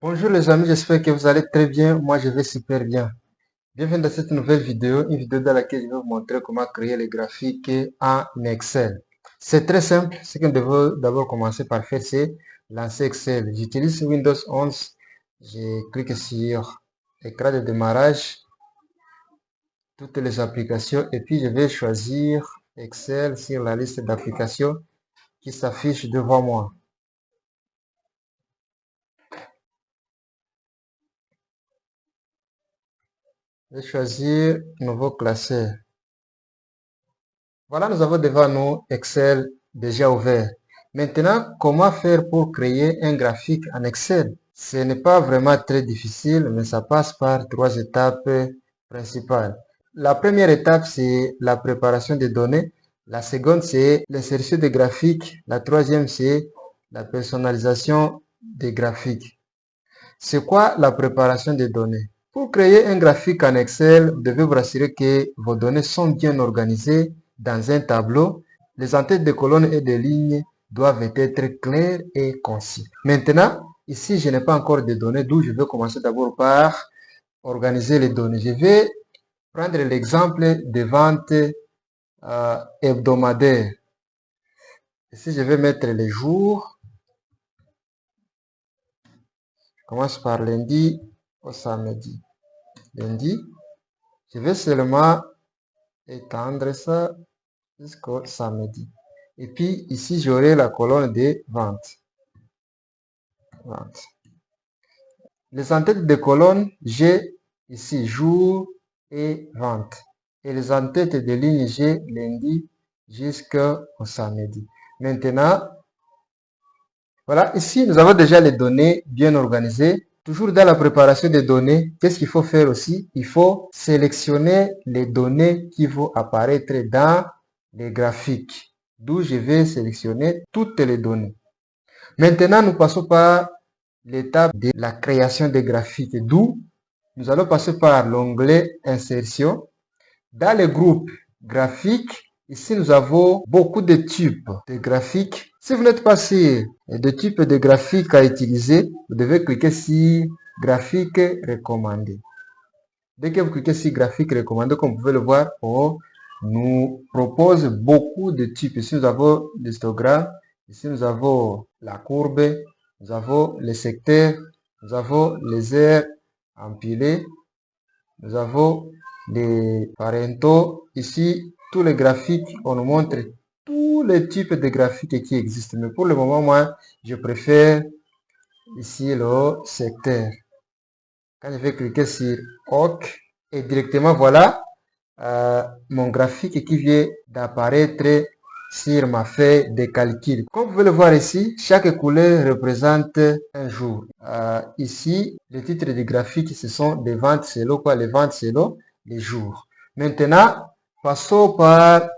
Bonjour les amis, j'espère que vous allez très bien. Moi, je vais super bien. Bienvenue dans cette nouvelle vidéo, une vidéo dans laquelle je vais vous montrer comment créer les graphiques en Excel. C'est très simple. Ce qu'on devrait d'abord commencer par faire, c'est lancer Excel. J'utilise Windows 11. Je clique sur écran de démarrage, toutes les applications, et puis je vais choisir Excel sur la liste d'applications qui s'affiche devant moi. Je vais choisir Nouveau classeur. Voilà, nous avons devant nous Excel déjà ouvert. Maintenant, comment faire pour créer un graphique en Excel? Ce n'est pas vraiment très difficile, mais ça passe par trois étapes principales. La première étape, c'est la préparation des données. La seconde, c'est l'insertion des graphiques. La troisième, c'est la personnalisation des graphiques. C'est quoi la préparation des données? Pour créer un graphique en Excel, vous devez vous assurer que vos données sont bien organisées dans un tableau. Les en-têtes de colonnes et de lignes doivent être clairs et concis. Maintenant, ici, je n'ai pas encore de données, d'où je vais commencer d'abord par organiser les données. Je vais prendre l'exemple de ventes hebdomadaires. Ici, je vais mettre les jours. Je commence par lundi au samedi. Lundi, je vais seulement étendre ça jusqu'au samedi. Et puis ici, j'aurai la colonne de vente. Les en-têtes de colonne, j'ai ici jour et vente. Et les en-têtes de ligne, j'ai lundi jusqu'au samedi. Maintenant, voilà, ici, nous avons déjà les données bien organisées. Toujours dans la préparation des données, qu'est-ce qu'il faut faire aussi? Il faut sélectionner les données qui vont apparaître dans les graphiques. D'où je vais sélectionner toutes les données. Maintenant, nous passons par l'étape de la création des graphiques. D'où nous allons passer par l'onglet Insertion. Dans le groupe graphique, ici nous avons beaucoup de types de graphiques. Si vous n'êtes pas sûr de type de graphique à utiliser, vous devez cliquer sur graphique recommandé. Dès que vous cliquez sur graphique recommandé, comme vous pouvez le voir, on nous propose beaucoup de types. Ici nous avons l'histogramme, ici nous avons la courbe, nous avons les secteurs, nous avons les aires empilées, nous avons les parentaux. Ici, tous les graphiques, on nous montre tous les types de graphiques qui existent. Mais pour le moment, moi, je préfère ici le secteur. Quand je vais cliquer sur OK, et directement, voilà mon graphique qui vient d'apparaître sur ma feuille de calcul. Comme vous pouvez le voir ici, chaque couleur représente un jour. Ici, les titres du graphique, ce sont des ventes selon quoi? Les ventes selon les jours. Maintenant, passons par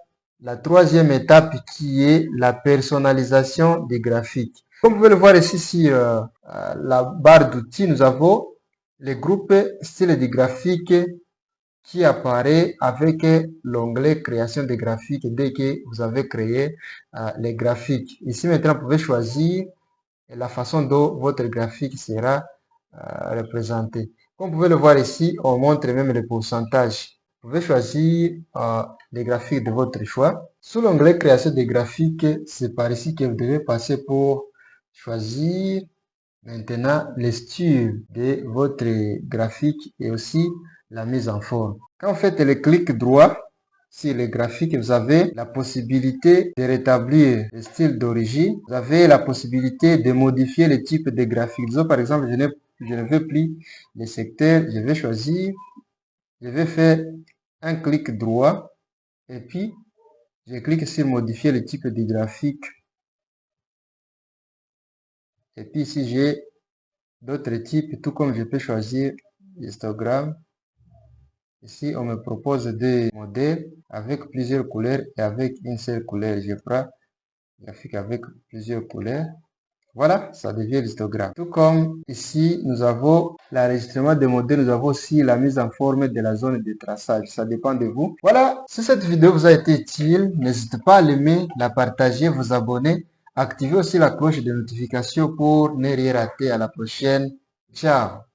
la troisième étape qui est la personnalisation des graphiques. Comme vous pouvez le voir ici sur la barre d'outils, nous avons les groupes style du graphique qui apparaît avec l'onglet création des graphiques dès que vous avez créé les graphiques. Ici maintenant, vous pouvez choisir la façon dont votre graphique sera représenté. Comme vous pouvez le voir ici, on montre même le pourcentage. Vous pouvez choisir les graphiques de votre choix. Sous l'onglet création des graphiques, c'est par ici que vous devez passer pour choisir maintenant les styles de votre graphique et aussi la mise en forme. Quand vous faites le clic droit sur les graphiques, vous avez la possibilité de rétablir le style d'origine. Vous avez la possibilité de modifier le type de graphique. Disons par exemple, je ne veux plus les secteurs. Je vais choisir, je vais faire un clic droit et puis je clique sur modifier le type de graphique. Et puis ici, j'ai d'autres types, tout comme je peux choisir histogramme. Ici, on me propose des modèles avec plusieurs couleurs et avec une seule couleur. Je prends graphique avec plusieurs couleurs. Voilà, ça devient l'histogramme. Tout comme ici, nous avons l'enregistrement des modèles, nous avons aussi la mise en forme de la zone de traçage. Ça dépend de vous. Voilà, si cette vidéo vous a été utile, n'hésitez pas à l'aimer, la partager, vous abonner. Activez aussi la cloche de notification pour ne rien rater à la prochaine Ciao.